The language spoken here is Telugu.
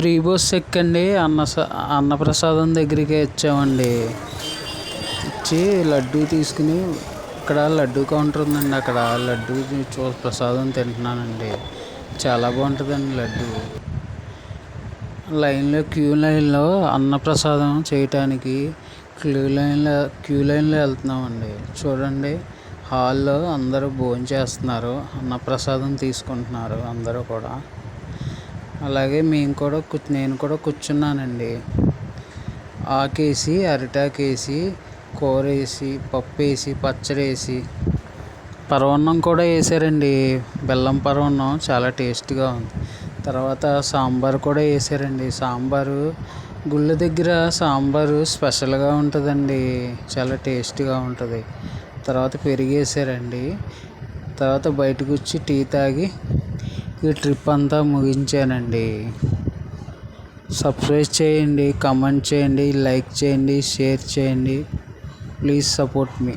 ఫ్రీ బస్ ఎక్కండి అన్నప్రసాదం దగ్గరికి వచ్చామండి. ఇచ్చి లడ్డు తీసుకుని ఇక్కడ లడ్డు కౌంటర్ ఉందండి. అక్కడ లడ్డు ప్రసాదం తింటున్నానండి. చాలా బాగుంటుందండి లడ్డు. క్యూ లైన్లో అన్నప్రసాదం చేయటానికి క్యూ లైన్లో వెళ్తున్నామండి. చూడండి, హాల్లో అందరూ భోజనం చేస్తున్నారు, అన్నప్రసాదం తీసుకుంటున్నారు అందరూ కూడా. అలాగే నేను కూడా కూర్చున్నానండి. ఆకేసి, అరిటాకేసి, కూర వేసి, పప్పు వేసి, పచ్చడి వేసి, పరమాన్నం కూడా వేసారండి. బెల్లం పరమాన్నం చాలా టేస్ట్గా ఉంది. తర్వాత సాంబార్ కూడా వేసారండి. గుళ్ళ దగ్గర సాంబారు స్పెషల్గా ఉంటుందండి, చాలా టేస్ట్గా ఉంటుంది. తర్వాత పెరుగు వేసారండి. తర్వాత బయటకు వచ్చి టీ తాగి ఈ ట్రిప్ అంతా ముగించానండి. సబ్స్క్రైబ్ చేయండి, కామెంట్ చేయండి, లైక్ చేయండి, షేర్ చేయండి. Please support me.